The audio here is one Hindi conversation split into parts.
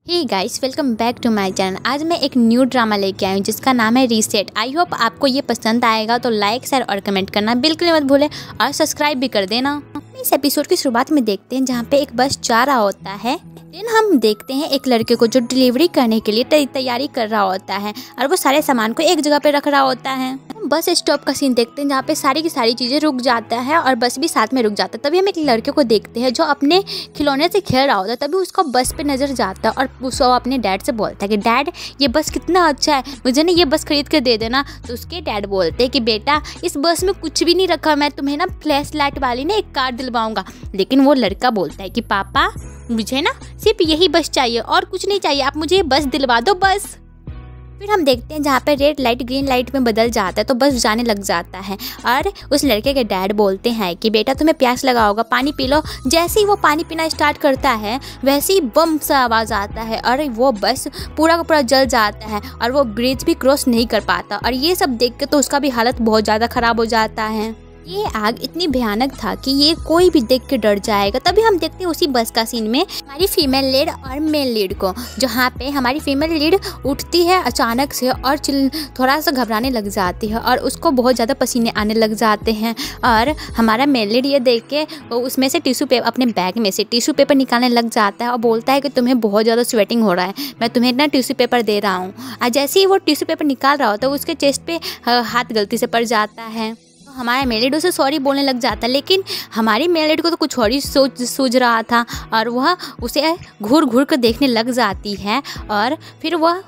Hey guys, welcome back to my channel. आज मैं एक न्यू ड्रामा लेके आई हूँ जिसका नाम है रीसेट। आई होप आपको ये पसंद आएगा, तो लाइक शेयर और कमेंट करना बिल्कुल मत भूलें और सब्सक्राइब भी कर देना। इस एपिसोड की शुरुआत में देखते हैं जहाँ पे एक बस जा रहा होता है। देन हम देखते हैं एक लड़के को जो डिलीवरी करने के लिए तैयारी कर रहा होता है और वो सारे सामान को एक जगह पे रख रहा होता है। बस स्टॉप का सीन देखते हैं जहाँ पे सारी की सारी चीज़ें रुक जाता है और बस भी साथ में रुक जाता है। तभी हम एक लड़के को देखते हैं जो अपने खिलौने से खेल रहा होता है। तभी उसको बस पे नज़र जाता है और उसको अपने डैड से बोलता है कि डैड, ये बस कितना अच्छा है, मुझे ना ये बस खरीद कर दे देना। तो उसके डैड बोलते हैं कि बेटा, इस बस में कुछ भी नहीं रखा, मैं तुम्हें ना फ्लैश लाइट वाली ना एक कार दिलवाऊंगा। लेकिन वो लड़का बोलता है कि पापा, मुझे ना सिर्फ यही बस चाहिए और कुछ नहीं चाहिए, आप मुझे ये बस दिलवा दो बस। फिर हम देखते हैं जहाँ पे रेड लाइट ग्रीन लाइट में बदल जाता है तो बस जाने लग जाता है और उस लड़के के डैड बोलते हैं कि बेटा, तुम्हें प्यास लगा होगा, पानी पी लो। जैसे ही वो पानी पीना स्टार्ट करता है वैसे ही बम सा आवाज़ आता है और वो बस पूरा का पूरा जल जाता है और वो ब्रिज भी क्रॉस नहीं कर पाता। और ये सब देख के तो उसका भी हालत बहुत ज़्यादा ख़राब हो जाता है। ये आग इतनी भयानक था कि ये कोई भी देख के डर जाएगा। तभी हम देखते हैं उसी बस का सीन में हमारी फीमेल लीड और मेल लीड को, जहाँ पे हमारी फीमेल लीड उठती है अचानक से और थोड़ा सा घबराने लग जाती है और उसको बहुत ज़्यादा पसीने आने लग जाते हैं। और हमारा मेल लीड ये देख के उसमें से टिश्यू पेपर, अपने बैग में से टिश्यू पेपर निकालने लग जाता है और बोलता है कि तुम्हें बहुत ज़्यादा स्वेटिंग हो रहा है, मैं तुम्हें ना टिश्यू पेपर दे रहा हूँ। और जैसे ही वो टिश्यू पेपर निकाल रहा होता है उसके चेस्ट पे हाथ गलती से पड़ जाता है। हमारा मेलेड उसे सॉरी बोलने लग जाता है, लेकिन हमारी मेलेड को तो कुछ और ही सूझ रहा था और वह उसे घूर घूर कर देखने लग जाती है। और फिर वह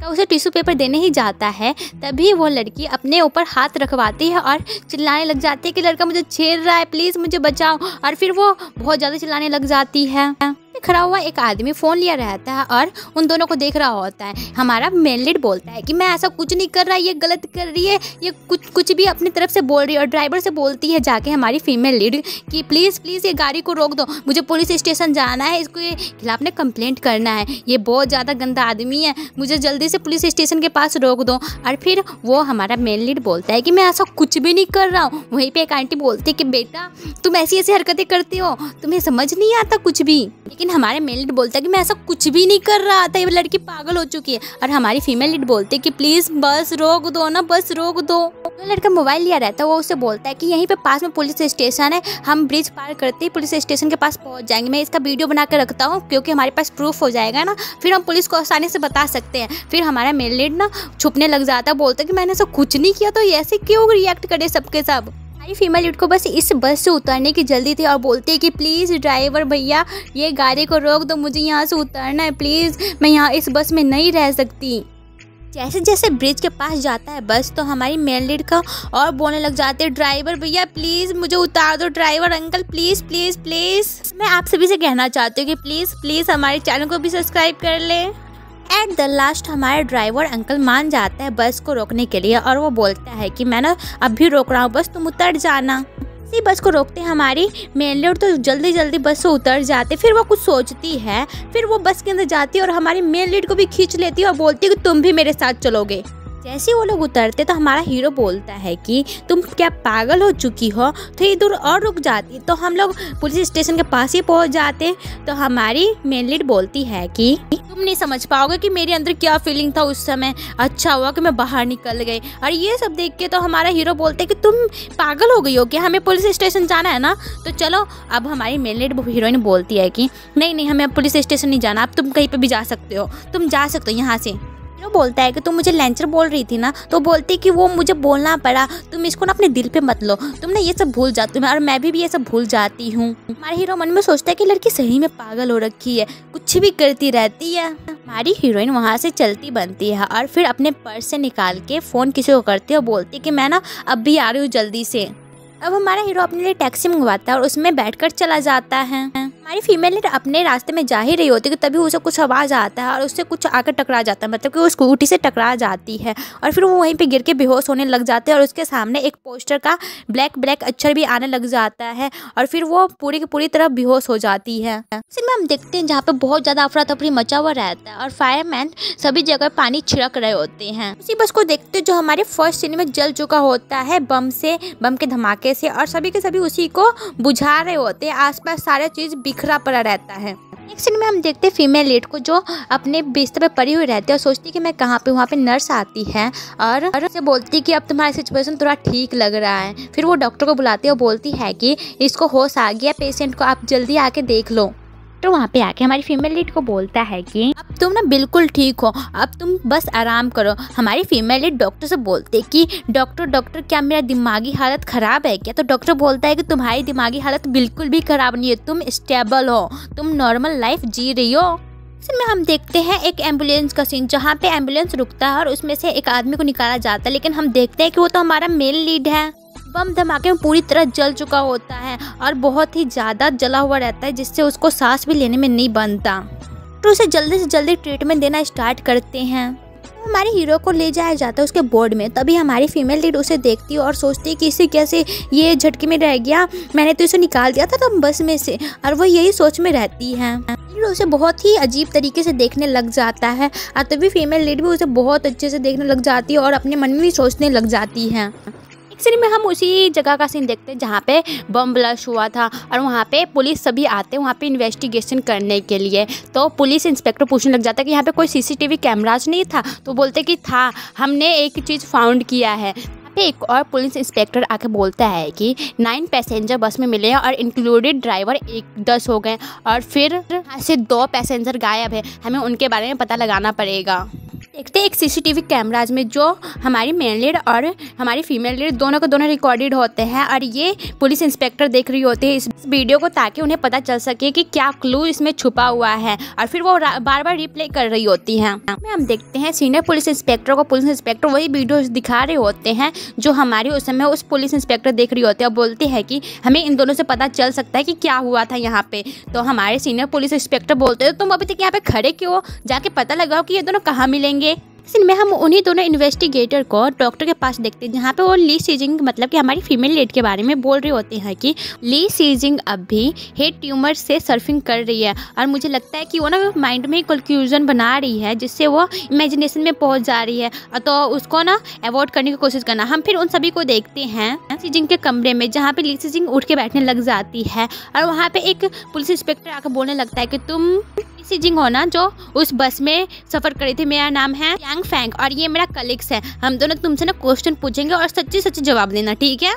उसे टिश्यू पेपर देने ही जाता है। तभी वो लड़की अपने ऊपर हाथ रखवाती है और चिल्लाने लग जाती है कि लड़का मुझे छेड़ रहा है, प्लीज़ मुझे बचाओ। और फिर वो बहुत ज़्यादा चिल्लाने लग जाती है। खड़ा हुआ एक आदमी फ़ोन लिया रहता है और उन दोनों को देख रहा होता है। हमारा मेल लीड बोलता है कि मैं ऐसा कुछ नहीं कर रहा, ये गलत कर रही है, ये कुछ भी अपनी तरफ से बोल रही है। और ड्राइवर से बोलती है जाके हमारी फीमेल लीड कि प्लीज़ ये गाड़ी को रोक दो, मुझे पुलिस स्टेशन जाना है, इसके खिलाफ ने कंप्लेंट करना है, ये बहुत ज़्यादा गंदा आदमी है, मुझे जल्दी से पुलिस स्टेशन के पास रोक दो। और फिर वो हमारा मेल लीड बोलता है कि मैं ऐसा कुछ भी नहीं कर रहा हूँ। वहीं पर एक आंटी बोलती है कि बेटा, तुम ऐसी हरकतें करते हो, तुम्हें समझ नहीं आता कुछ भी। लेकिन हमारे मेल लीड बोलता है कि मैं ऐसा कुछ भी नहीं कर रहा था, ये लड़की पागल हो चुकी है। और हमारी फीमेल लीड बोलती है कि प्लीज़ बस रोक दो ना, बस रोक दो। वो लड़का मोबाइल लिया रहता है, वो उसे बोलता है कि यहीं पे पास में पुलिस स्टेशन है, हम ब्रिज पार करते ही पुलिस स्टेशन के पास पहुंच जाएंगे। मैं इसका वीडियो बना कर रखता हूँ क्योंकि हमारे पास प्रूफ हो जाएगा ना, फिर हम पुलिस को आसानी से बता सकते हैं। फिर हमारा मेल लीड ना छुपने लग जाता है, बोलता है कि मैंने ऐसा कुछ नहीं किया, तो ऐसे क्यों रिएक्ट करे सबके सब। हमारी फीमेल लीड को बस इस बस से उतरने की जल्दी थी और बोलती है कि प्लीज़ ड्राइवर भैया, ये गाड़ी को रोक दो, मुझे यहाँ से उतरना है, प्लीज़ मैं यहाँ इस बस में नहीं रह सकती। जैसे जैसे ब्रिज के पास जाता है बस, तो हमारी मेल लीड का और बोलने लग जाते हैं, ड्राइवर भैया प्लीज़ मुझे उतार दो, driver uncle please please please. मैं आप सभी से कहना चाहती हूँ कि प्लीज़ प्लीज़ हमारे चैनल को भी सब्सक्राइब कर लें। एट द लास्ट हमारे ड्राइवर अंकल मान जाता है बस को रोकने के लिए और वो बोलता है कि मैं ना अभी रोक रहा हूँ, बस तुम उतर जाना। इसी बस को रोकते हैं हमारी मेल लीड तो जल्दी जल्दी बस से उतर जाते। फिर वो कुछ सोचती है, फिर वो बस के अंदर जाती है और हमारी मेल लीड को भी खींच लेती है और बोलती है कि तुम भी मेरे साथ चलोगे। जैसे वो लोग उतरते तो हमारा हीरो बोलता है कि तुम क्या पागल हो चुकी हो, थोड़ी दूर और रुक जाती तो हम लोग पुलिस स्टेशन के पास ही पहुंच जाते। तो हमारी मेल लीड बोलती है कि तुम नहीं समझ पाओगे कि मेरे अंदर क्या फीलिंग था उस समय, अच्छा हुआ कि मैं बाहर निकल गई। और ये सब देख के तो हमारा हीरो बोलते है कि तुम पागल हो गई हो क्या, हमें पुलिस स्टेशन जाना है ना, तो चलो। अब हमारी मेल लीड हीरोइन बोलती है कि नहीं हमें पुलिस स्टेशन नहीं जाना, अब तुम कहीं पर भी जा सकते हो, तुम जा सकते हो यहाँ से। वो बोलता है कि तुम मुझे लैंचर बोल रही थी ना, तो बोलती कि वो मुझे बोलना पड़ा, तुम इसको ना अपने दिल पे मत लो, तुमने ये सब भूल जाती हो और मैं भी ये सब भूल जाती हूँ। हमारे हीरो मन में सोचता है कि लड़की सही में पागल हो रखी है, कुछ भी करती रहती है। हमारी हीरोइन वहाँ से चलती बनती है और फिर अपने पर्स से निकाल के फ़ोन किसी को करती है और बोलती है कि मैं ना अब भी आ रही हूँ जल्दी से। अब हमारा हीरो अपने लिए टैक्सी मंगवाता है और उसमें बैठकर चला जाता है। हमारी फीमेल लीड अपने रास्ते में जा ही रही होती है कि तभी उसे कुछ आवाज़ आता है और उससे कुछ आकर टकरा जाता है, मतलब कि वो स्कूटी से टकरा जाती है और फिर वो वहीं पे गिर के बेहोश होने लग जाते हैं। और उसके सामने एक पोस्टर का ब्लैक अक्षर भी आने लग जाता है और फिर वो पूरी की पूरी तरह बेहोश हो जाती है। इसमें हम देखते हैं जहाँ पे बहुत ज़्यादा अफरा तफरी मचा हुआ रहता है और फायरमैन सभी जगह पानी छिड़क रहे होते हैं। उसी बस को देखते हैं जो हमारे फर्स्ट सीन में जल चुका होता है बम के धमाके से, और सभी के सभी उसी को बुझा रहे होते हैं। आसपास सारा चीज़ बिखरा पड़ा रहता है। नेक्स्ट सीन में हम देखते हैं फीमेल लीड को जो अपने बिस्तर पे पड़ी हुई रहती है और सोचती है कि मैं कहाँ पे। वहाँ पे नर्स आती है और उसे बोलती है कि अब तुम्हारा सिचुएशन थोड़ा ठीक लग रहा है। फिर वो डॉक्टर को बुलाती है और बोलती है कि इसको होश आ गया, पेशेंट को आप जल्दी आके देख लो। तो वहाँ पे आके हमारी फीमेल लीड को बोलता है कि अब तुम ना बिल्कुल ठीक हो, अब तुम बस आराम करो। हमारी फीमेल लीड डॉक्टर से बोलते कि डॉक्टर क्या मेरा दिमागी हालत ख़राब है क्या? तो डॉक्टर बोलता है कि तुम्हारी दिमागी हालत बिल्कुल भी ख़राब नहीं है, तुम स्टेबल हो, तुम नॉर्मल लाइफ जी रही हो। इसमें हम देखते हैं एक एम्बुलेंस का सीन जहाँ पे एम्बुलेंस रुकता है और उसमें से एक आदमी को निकाला जाता है, लेकिन हम देखते हैं कि वो तो हमारा मेल लीड है। बम धमाके में पूरी तरह जल चुका होता है और बहुत ही ज़्यादा जला हुआ रहता है, जिससे उसको सांस भी लेने में नहीं बनता। तो उसे जल्दी से जल्दी ट्रीटमेंट देना स्टार्ट करते हैं। तो हमारे हीरो को ले जाया जाता है उसके बोर्ड में। तभी हमारी फीमेल लीड उसे देखती है और सोचती है कि इसे कैसे ये झटके में रह गया, मैंने तो इसे निकाल दिया था तब बस में से। और वो यही सोच में रहती है। लीड उसे बहुत ही अजीब तरीके से देखने लग जाता है और तभी फीमेल लीड भी उसे बहुत अच्छे से देखने लग जाती है और अपने मन में भी सोचने लग जाती है। सीन में हम उसी जगह का सीन देखते हैं जहाँ पे बम ब्लास्ट हुआ था और वहाँ पे पुलिस सभी आते हैं वहाँ पे इन्वेस्टिगेशन करने के लिए। तो पुलिस इंस्पेक्टर पूछने लग जाता है कि यहाँ पे कोई सीसीटीवी कैमराज नहीं था? तो बोलते कि था, हमने एक चीज़ फाउंड किया है। यहाँ पे एक और पुलिस इंस्पेक्टर आके बोलता है कि 9 पैसेंजर बस में मिले हैं और इंक्लूडेड ड्राइवर 10 हो गए और फिर यहाँ से 2 पैसेंजर गायब है, हमें उनके बारे में पता लगाना पड़ेगा। देखते एक सीसीटीवी कैमराज में जो हमारी मेल लीड और हमारी फीमेल लीड दोनों के दोनों रिकॉर्डेड होते हैं और ये पुलिस इंस्पेक्टर देख रही होती है इस वीडियो को ताकि उन्हें पता चल सके कि क्या क्लू इसमें छुपा हुआ है और फिर वो बार बार रिप्ले कर रही होती हैं। हम देखते हैं सीनियर पुलिस इंस्पेक्टर को पुलिस इंस्पेक्टर वही वीडियो दिखा रहे होते हैं जो हमारी उस समय उस पुलिस इंस्पेक्टर देख रही होती है और बोलती है कि हमें इन दोनों से पता चल सकता है कि क्या हुआ था यहाँ पे। तो हमारे सीनियर पुलिस इंस्पेक्टर बोलते हैं तुम अभी तक यहाँ पे खड़े क्यों, जाके पता लगाओ कि ये दोनों कहाँ मिलेंगे। सीन में हम उन्हीं दोनों इन्वेस्टिगेटर को डॉक्टर के पास देखते हैं जहाँ पे वो ली सीजिंग मतलब कि हमारी फीमेल लीड के बारे में बोल रहे होते हैं कि ली सीजिंग अब भी हेड ट्यूमर से सर्फिंग कर रही है और मुझे लगता है कि वो ना माइंड में कंफ्यूजन बना रही है जिससे वो इमेजिनेशन में पहुंच जा रही है, तो उसको ना अवॉइड करने की कोशिश करना। हम फिर उन सभी को देखते हैं सीजिंग के कमरे में जहाँ पे ली सीजिंग उठ के बैठने लग जाती है और वहाँ पे एक पुलिस इंस्पेक्टर आकर बोलने लगता है कि तुम सीजिंग हो ना जो उस बस में सफ़र करी थी, मेरा नाम है यांग फैंग और ये मेरा कलीग्स है, हम दोनों तुमसे ना क्वेश्चन पूछेंगे और सच्ची सच्ची जवाब देना, ठीक है।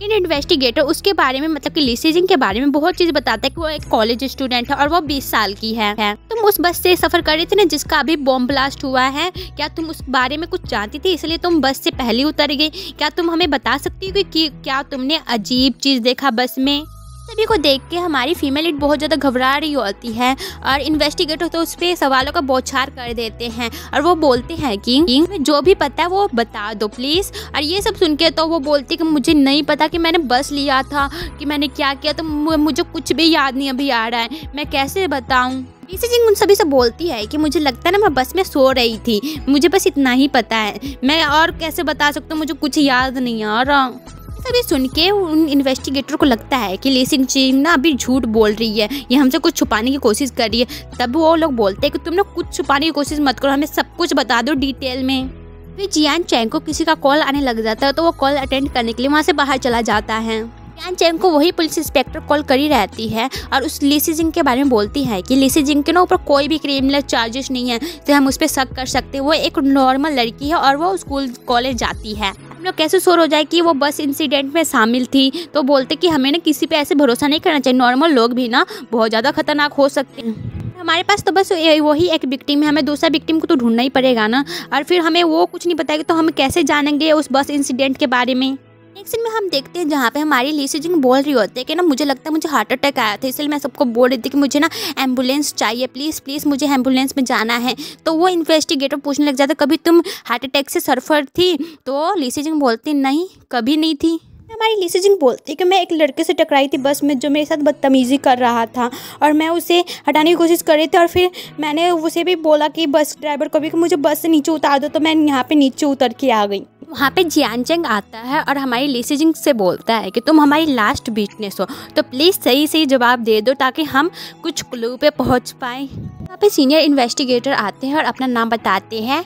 इन्वेस्टिगेटर उसके बारे में मतलब कि ली सीजिंग के बारे में बहुत चीज़ बताता है कि वो एक कॉलेज स्टूडेंट है और वो 20 साल की है। तुम उस बस से सफ़र कर रही थी ना जिसका अभी बॉम्ब ब्लास्ट हुआ है, क्या तुम उस बारे में कुछ जानती थी इसलिए तुम बस से पहले उतर गई? क्या तुम हमें बता सकती हो कि क्या तुमने अजीब चीज़ देखा बस में? सभी को देख के हमारी फीमेल लीड बहुत ज़्यादा घबरा रही होती है और इन्वेस्टिगेटर तो उस पर सवालों का बौछार कर देते हैं और वो बोलते हैं कि जो भी पता है वो बता दो प्लीज़। और ये सब सुन के तो वो बोलती कि मुझे नहीं पता कि मैंने बस लिया था कि मैंने क्या किया, तो मुझे कुछ भी याद नहीं अभी आ रहा है, मैं कैसे बताऊँ। सीजिंग उन सभी से बोलती है कि मुझे लगता है ना मैं बस में सो रही थी, मुझे बस इतना ही पता है, मैं और कैसे बता सकता हूँ, मुझे कुछ याद नहीं आ रहा। सभी सुन के उन इन्वेस्टिगेटर को लगता है कि ली सीजिंग ना अभी झूठ बोल रही है, ये हमसे कुछ छुपाने की कोशिश कर रही है। तब वो लोग बोलते हैं कि तुम ना कुछ छुपाने की कोशिश मत करो, हमें सब कुछ बता दो डिटेल में। फिर जियान चैंग को किसी का कॉल आने लग जाता है तो वो कॉल अटेंड करने के लिए वहाँ से बाहर चला जाता है। जियान चैंग को वही पुलिस इंस्पेक्टर कॉल करी रहती है और उस ली सीजिंग के बारे में बोलती है कि ली सीजिंग के ना ऊपर कोई भी क्रिमिनल चार्जेस नहीं है तो हम उस पर शक कर सकते हैं, वो एक नॉर्मल लड़की है और वो स्कूल कॉलेज जाती है। हम लोग कैसे श्योर हो जाए कि वो बस इंसिडेंट में शामिल थी? तो बोलते कि हमें ना किसी पे ऐसे भरोसा नहीं करना चाहिए, नॉर्मल लोग भी ना बहुत ज़्यादा खतरनाक हो सकते हैं। हमारे पास तो बस वही एक विक्टिम है, हमें दूसरा विक्टिम को तो ढूंढना ही पड़ेगा ना, और फिर हमें वो कुछ नहीं बताएगी तो हम कैसे जानेंगे उस बस इंसिडेंट के बारे में। नेक्स्ट सीन में हम देखते हैं जहाँ पे हमारी ली सीजिंग बोल रही होती है कि ना मुझे लगता है मुझे हार्ट अटैक आया था, इसलिए मैं सबको बोल रही थी कि मुझे ना एम्बुलेंस चाहिए, प्लीज़ प्लीज़ मुझे एम्बुलेंस में जाना है। तो वो इन्वेस्टिगेटर पूछने लग जाता कभी तुम हार्ट अटैक से सफ़र थी? तो ली सीजिंग बोलती नहीं, कभी नहीं थी। हमारी ली सीजिंग बोलती कि मैं एक लड़के से टकराई थी बस में जो मेरे साथ बदतमीज़ी कर रहा था और मैं उसे हटाने की कोशिश कर रही थी और फिर मैंने उसे भी बोला कि बस ड्राइवर को भी कि मुझे बस से नीचे उतार दो, तो मैं यहाँ पे नीचे उतर के आ गई। वहाँ पे जियान चैंग आता है और हमारी ली सीजिंग से बोलता है कि तुम हमारी लास्ट विटनेस हो तो प्लीज़ सही सही जवाब दे दो ताकि हम कुछ क्लू पे पहुँच पाए। यहाँ पे सीनियर इन्वेस्टिगेटर आते हैं और अपना नाम बताते हैं।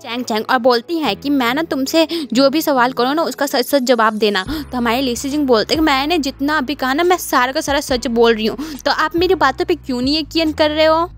चैंग चैंग और बोलती है कि मैं ना तुमसे जो भी सवाल करूँ ना उसका सच सच जवाब देना। तो हमारे ली सी जिंग बोलते हैं कि मैंने जितना अभी कहा ना मैं सारा का सारा सच बोल रही हूँ, तो आप मेरी बातों पे क्यों नहीं यकीन कर रहे हो।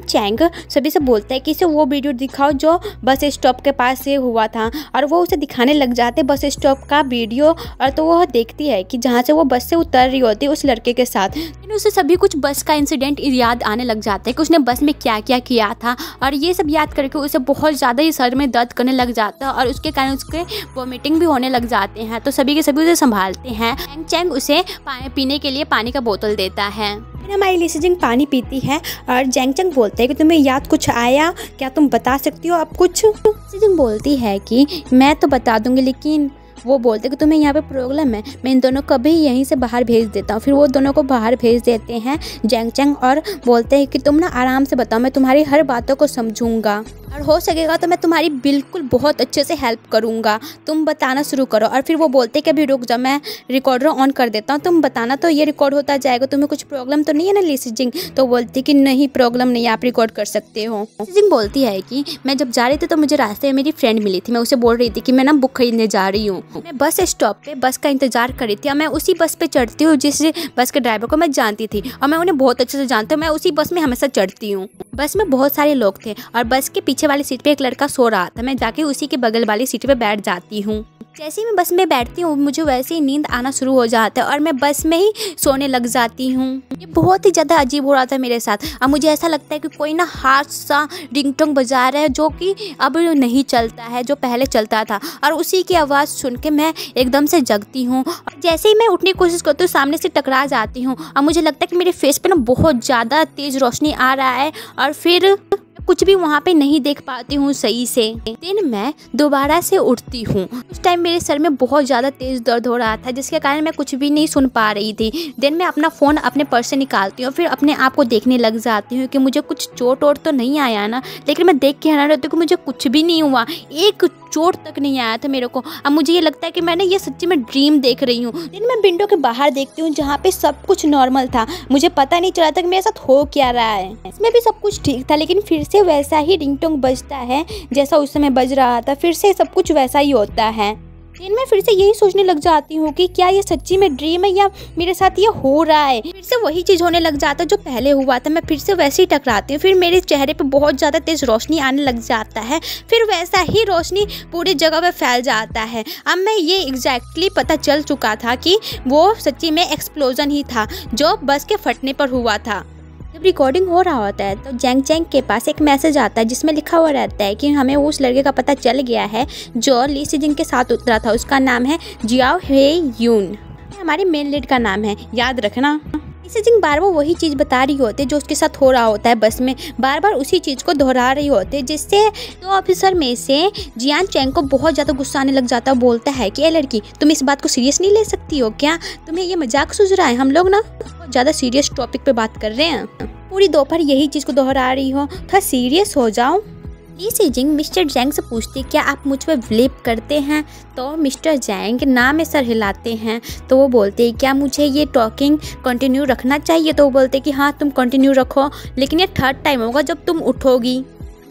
चैंग सभी से बोलता है कि इसे वो वीडियो दिखाओ जो बस स्टॉप के पास से हुआ था, और वो उसे दिखाने लग जाते बस स्टॉप का वीडियो। और तो वो देखती है कि जहाँ से वो बस से उतर रही होती है उस लड़के के साथ, लेकिन उसे सभी कुछ बस का इंसिडेंट याद आने लग जाता है कि उसने बस में क्या क्या किया था। और ये सब याद करके उसे बहुत ज़्यादा ही सर में दर्द करने लग जाता है और उसके कारण उसके वॉमिटिंग भी होने लग जाते हैं। तो सभी के सभी उसे संभालते हैं। चैंग उसे पीने के लिए पानी का बोतल देता है। फिर हमारी ली सी जिंग पानी पीती है और जैंग चैंग बोलते हैं कि तुम्हें याद कुछ आया क्या, तुम बता सकती हो अब कुछ। सी जिंग बोलती है कि मैं तो बता दूंगी, लेकिन वो बोलते कि तुम्हें यहाँ पे प्रॉब्लम है, मैं इन दोनों को भी यहीं से बाहर भेज देता हूँ। फिर वो दोनों को बाहर भेज देते हैं जैंग चैंग और बोलते हैं कि तुम ना आराम से बताओ, मैं तुम्हारी हर बातों को समझूंगा और हो सकेगा तो मैं तुम्हारी बिल्कुल बहुत अच्छे से हेल्प करूँगा, तुम बताना शुरू करो। और फिर वो बोलते कि अभी रुक जा, मैं रिकॉर्डर ऑन कर देता हूँ, तुम बताना तो ये रिकॉर्ड होता जाएगा, तुम्हें कुछ प्रॉब्लम तो नहीं है ना ली सी जिंग। तो बोलती कि नहीं प्रॉब्लम नहीं, आप रिकॉर्ड कर सकते हो। ली सी जिंग बोलती है कि मैं जब जा रही थी तो मुझे रास्ते में मेरी फ्रेंड मिली थी, मैं उसे बोल रही थी कि मैं ना बुक खरीदने जा रही हूँ। मैं बस स्टॉप पे बस का इंतजार कर रही थी और मैं उसी बस पे चढ़ती हूँ जिस बस के ड्राइवर को मैं जानती थी और मैं उन्हें बहुत अच्छे से जानती हूँ। मैं उसी बस में हमेशा चढ़ती हूँ। बस में बहुत सारे लोग थे और बस के पीछे वाली सीट पे एक लड़का सो रहा था, मैं जाके उसी के बगल वाली सीट पे बैठ जाती हूँ। जैसे ही मैं बस में बैठती हूँ मुझे वैसे ही नींद आना शुरू हो जाता है और मैं बस में ही सोने लग जाती हूँ। ये बहुत ही ज़्यादा अजीब हो रहा था मेरे साथ। अब मुझे ऐसा लगता है कि कोई ना हार्श सा रिंगटोन बजा रहा है जो कि अब नहीं चलता है, जो पहले चलता था, और उसी की आवाज़ सुन के मैं एकदम से जगती हूँ। और जैसे ही मैं उठने की कोशिश करती हूँ सामने से टकरा जाती हूँ और मुझे लगता है कि मेरे फेस पे ना बहुत ज़्यादा तेज़ रोशनी आ रहा है और फिर कुछ भी वहाँ पे नहीं देख पाती हूँ सही से। दिन मैं दोबारा से उठती हूँ। उस टाइम मेरे सर में बहुत ज़्यादा तेज़ दर्द हो रहा था जिसके कारण मैं कुछ भी नहीं सुन पा रही थी। दिन मैं अपना फ़ोन अपने पर्स से निकालती हूँ, फिर अपने आप को देखने लग जाती हूँ कि मुझे कुछ चोट वोट तो नहीं आया ना, लेकिन मैं देख के हैरान रहती हूँ कि मुझे कुछ भी नहीं हुआ, एक चोट तक नहीं आया था मेरे को। अब मुझे ये लगता है कि मैंने ये सच्ची में ड्रीम देख रही हूँ। दिन मैं विंडो के बाहर देखती हूँ जहाँ पे सब कुछ नॉर्मल था, मुझे पता नहीं चला था कि मेरे साथ हो क्या रहा है। इसमें भी सब कुछ ठीक था लेकिन फिर से वैसा ही रिंगटोन बजता है जैसा उस समय बज रहा था, फिर से सब कुछ वैसा ही होता है। दिन मैं फिर से यही सोचने लग जाती हूँ कि क्या ये सच्ची में ड्रीम है या मेरे साथ ये हो रहा है। फिर से वही चीज़ होने लग जाता है जो पहले हुआ था, मैं फिर से वैसे ही टकराती हूँ, फिर मेरे चेहरे पे बहुत ज़्यादा तेज़ रोशनी आने लग जाता है, फिर वैसा ही रोशनी पूरी जगह पे फैल जाता है। अब मैं ये एग्जैक्टली पता चल चुका था कि वो सच्ची में एक्सप्लोजन ही था जो बस के फटने पर हुआ था। जब रिकॉर्डिंग हो रहा होता है तो जैंग चैंग के पास एक मैसेज आता है जिसमें लिखा हुआ रहता है कि हमें उस लड़के का पता चल गया है जो ली सी जिंग के साथ उतरा था, उसका नाम है जियाओ हे यून, हमारे मेन लीड का नाम है, याद रखना। ली सी जिंग बार बार वही चीज़ बता रही होती है जो उसके साथ हो रहा होता है, बस में बार बार उसी चीज़ को दोहरा रही होती है, जिससे तो ऑफिसर में से जियान चैंग को बहुत ज़्यादा गुस्सा आने लग जाता है। बोलता है कि ये लड़की तुम इस बात को सीरियस नहीं ले सकती हो क्या, तुम्हें ये मजाक सूझ रहा है, हम लोग ना बहुत ज़्यादा सीरियस टॉपिक पे बात कर रहे हैं, पूरी दोपहर यही चीज़ को दोहरा रही हो, थोड़ा सीरियस हो जाओ। ली सी जिंग मिस्टर जैंग से पूछती क्या आप मुझ पर बिलीव करते हैं, तो मिस्टर जैंग ना में सर हिलाते हैं। तो वो बोलते हैं क्या मुझे ये टॉकिंग कंटिन्यू रखना चाहिए, तो वो बोलते हैं कि हाँ तुम कंटिन्यू रखो, लेकिन ये थर्ड टाइम होगा जब तुम उठोगी।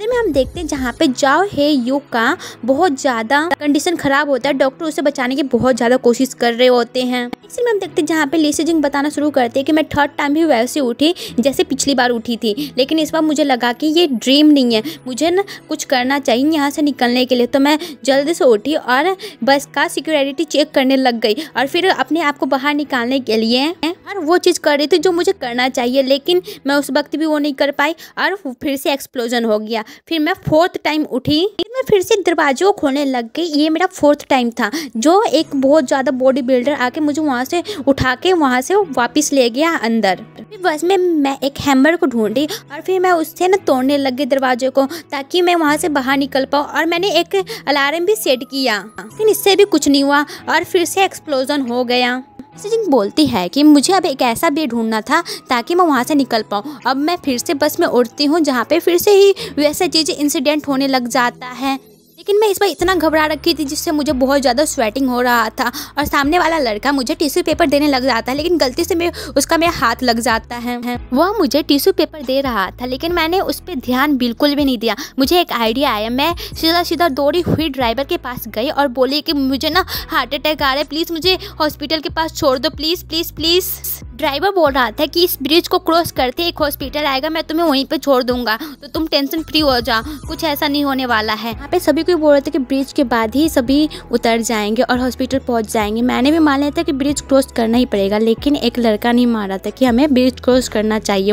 में हम देखते हैं जहाँ पे जाओ हे यू का बहुत ज़्यादा कंडीशन खराब होता है, डॉक्टर उसे बचाने की बहुत ज़्यादा कोशिश कर रहे होते हैं। इसलिए हम देखते हैं जहाँ पे ली सी जिंग बताना शुरू करते हैं कि मैं थर्ड टाइम भी वैसे उठी जैसे पिछली बार उठी थी, लेकिन इस बार मुझे लगा कि ये ड्रीम नहीं है, मुझे ना कुछ करना चाहिए यहाँ से निकलने के लिए। तो मैं जल्दी से उठी और बस का सिक्योरिटी चेक करने लग गई और फिर अपने आप को बाहर निकालने के लिए और वो चीज़ कर रही थी जो मुझे करना चाहिए, लेकिन मैं उस वक्त भी वो नहीं कर पाई और फिर से एक्सप्लोजन हो गया। फिर मैं फोर्थ टाइम उठी, मैं फिर से दरवाजे को खोलने लग गई। ये मेरा फोर्थ टाइम था जो एक बहुत ज़्यादा बॉडी बिल्डर आके मुझे वहाँ से उठा के वहाँ से वापस ले गया अंदर। फिर बस में मैं एक हैमर को ढूंढी और फिर मैं उससे ना तोड़ने लग गई दरवाजे को ताकि मैं वहाँ से बाहर निकल पाऊँ, और मैंने एक अलार्म भी सेट किया, लेकिन इससे भी कुछ नहीं हुआ और फिर से एक्सप्लोजन हो गया। ली सी जिंग बोलती है कि मुझे अब एक ऐसा वे ढूंढना था ताकि मैं वहाँ से निकल पाऊँ। अब मैं फिर से बस में उड़ती हूँ जहाँ पे फिर से ही वैसा चीज़ इंसिडेंट होने लग जाता है। लेकिन मैं इस बार इतना घबरा रखी थी जिससे मुझे बहुत ज़्यादा स्वेटिंग हो रहा था और सामने वाला लड़का मुझे टिश्यू पेपर देने लग जाता है, लेकिन गलती से मेरा हाथ लग जाता है। वह मुझे टिश्यू पेपर दे रहा था लेकिन मैंने उस पर ध्यान बिल्कुल भी नहीं दिया। मुझे एक आइडिया आया, मैं सीधा दौड़ी हुई ड्राइवर के पास गई और बोली कि मुझे ना हार्ट अटैक आ रहा है, प्लीज़ मुझे हॉस्पिटल के पास छोड़ दो, प्लीज़ प्लीज़ प्लीज़। ड्राइवर बोल रहा था कि इस ब्रिज को क्रॉस करते एक हॉस्पिटल आएगा, मैं तुम्हें वहीं पे छोड़ दूंगा, तो तुम टेंशन फ्री हो जाओ, कुछ ऐसा नहीं होने वाला है। यहाँ पे सभी को बोल रहे थे कि ब्रिज के बाद ही सभी उतर जाएंगे और हॉस्पिटल पहुंच जाएंगे। मैंने भी मान लिया था कि ब्रिज क्रॉस करना ही पड़ेगा, लेकिन एक लड़का नहीं मान रहा था कि हमें ब्रिज क्रॉस करना चाहिए।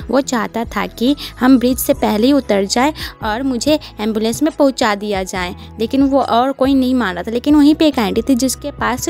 वो चाहता था कि हम ब्रिज से पहले ही उतर जाए और मुझे एम्बुलेंस में पहुँचा दिया जाए, लेकिन वो और कोई नहीं मान रहा था। लेकिन वहीं पर एक आंटी थी जिसके पास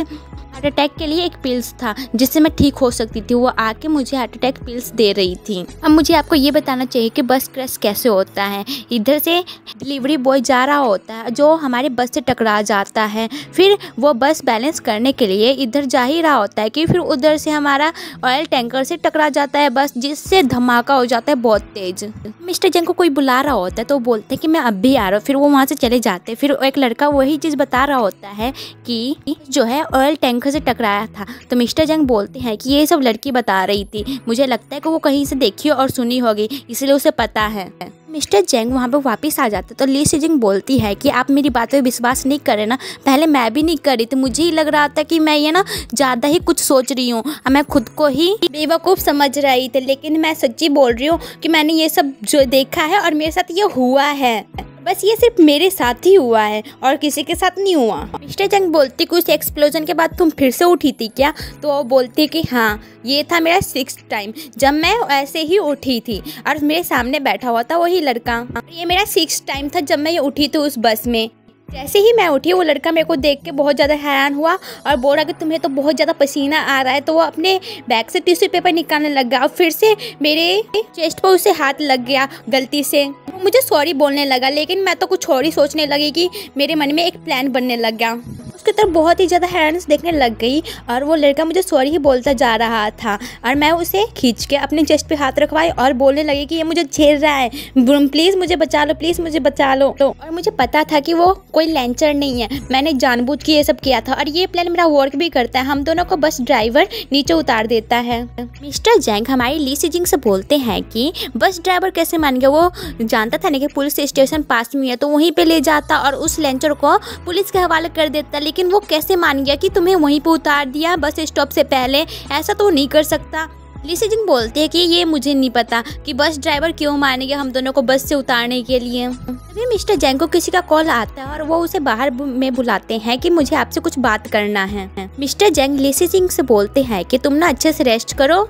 हार्ट अटैक के लिए एक पिल्स था जिससे मैं ठीक हो सकती थी, वो आके मुझे हार्ट अटैक पिल्स दे रही थी। अब मुझे आपको ये बताना चाहिए कि बस क्रैश कैसे होता है। इधर से डिलीवरी बॉय जा रहा होता है जो हमारे बस से टकरा जाता है, फिर वो बस बैलेंस करने के लिए इधर जा ही रहा होता है कि फिर उधर से हमारा ऑयल टैंकर से टकरा जाता है बस, जिससे धमाका हो जाता है बहुत तेज। मिस्टर जंग को कोई बुला रहा होता है तो बोलते हैं कि मैं अब भी आ रहा हूँ, फिर वो वहाँ से चले जाते हैं। फिर एक लड़का वही चीज़ बता रहा होता है कि जो है ऑयल टैंकर से टकराया था, तो मिस्टर जंग बोलते हैं कि ये सब लड़की बता रही थी, मुझे लगता है कि वो कहीं से देखी और सुनी होगी इसलिए उसे पता है। मिस्टर जंग वहाँ पे वापस आ जाते तो ली सिजिंग बोलती है कि आप मेरी बातों पे विश्वास नहीं कर रहे ना, पहले मैं भी नहीं कर रही थी, मुझे ही लग रहा था कि मैं ये ना ज़्यादा ही कुछ सोच रही हूँ, मैं खुद को ही बेवकूफ़ समझ रही थी, लेकिन मैं सच्ची बोल रही हूँ कि मैंने ये सब जो देखा है और मेरे साथ ये हुआ है, बस ये सिर्फ मेरे साथ ही हुआ है और किसी के साथ नहीं हुआ। मिस्टर जंग बोलती कि उस एक्सप्लोजन के बाद तुम फिर से उठी थी क्या, तो वो बोलती कि हाँ, ये था मेरा 6th टाइम जब मैं ऐसे ही उठी थी और मेरे सामने बैठा हुआ था वही लड़का। ये मेरा 6th टाइम था जब मैं ये उठी थी उस बस में। जैसे ही मैं उठी वो लड़का मेरे को देख के बहुत ज़्यादा हैरान हुआ और बोल रहा कि तुम्हें तो बहुत ज़्यादा पसीना आ रहा है, तो वो अपने बैग से टिश्यू पेपर निकालने लग गया और फिर से मेरे चेस्ट पर उसे हाथ लग गया गलती से। मुझे सॉरी बोलने लगा, लेकिन मैं तो कुछ और ही सोचने लगी कि मेरे मन में एक प्लान बनने लग गया। उसकी तरफ बहुत ही ज़्यादा हैरानी से देखने लग गई और वो लड़का मुझे सॉरी ही बोलता जा रहा था और मैं उसे खींच के अपने चेस्ट पे हाथ रखवाई और बोलने लगी कि ये मुझे छेड़ रहा है, प्लीज़ मुझे बचा लो, प्लीज़ मुझे बचा लो। और मुझे पता था कि वो कोई लैंचर नहीं है, मैंने जानबूझ के ये सब किया था और ये प्लान मेरा वर्क भी करता है। हम दोनों को बस ड्राइवर नीचे उतार देता है। मिस्टर जैंग हमारी ली सिजिंग से बोलते हैं कि बस ड्राइवर कैसे मान गया, वो जानता था ना कि पुलिस स्टेशन पास में है, तो वहीं पे ले जाता और उस लैंचर को पुलिस के हवाले कर देता, लेकिन वो कैसे मान गया कि तुम्हें वहीं पे उतार दिया बस स्टॉप से पहले, ऐसा तो नहीं कर सकता। ली सिजिंग बोलते हैं कि ये मुझे नहीं पता कि बस ड्राइवर क्यों मानेगा हम दोनों को बस से उतारने के लिए। तभी मिस्टर जैंग को किसी का कॉल आता है और वो उसे बाहर में बुलाते हैं कि मुझे आपसे कुछ बात करना है। मिस्टर जैंग ली सिजिंग से बोलते हैं कि तुम ना अच्छे से रेस्ट करो।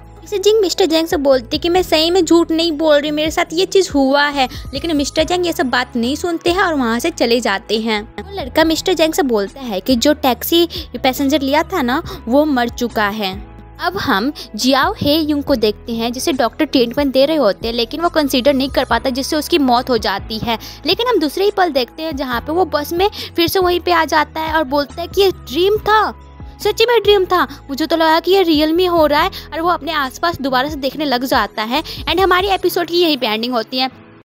मिस्टर जैंग से बोलती कि मैं सही में झूठ नहीं बोल रही, मेरे साथ ये चीज़ हुआ है, लेकिन मिस्टर जैंग ये सब बात नहीं सुनते हैं और वहाँ से चले जाते हैं। वो लड़का मिस्टर जैंग से बोलता है कि जो टैक्सी पैसेंजर लिया था ना वो मर चुका है। अब हम जियाओ हे युंग को देखते हैं जिसे डॉक्टर ट्रीटमेंट दे रहे होते हैं, लेकिन वो कंसीडर नहीं कर पाता जिससे उसकी मौत हो जाती है। लेकिन हम दूसरे ही पल देखते हैं जहाँ पे वो बस में फिर से वहीं पे आ जाता है और बोलता है कि ये ड्रीम था, सच्ची में ड्रीम था, मुझे तो लगा कि ये रियल में हो रहा है, और वो अपने आसपास दोबारा से देखने लग जाता है। एंड हमारी एपिसोड की यहीं पे एंडिंग होती है।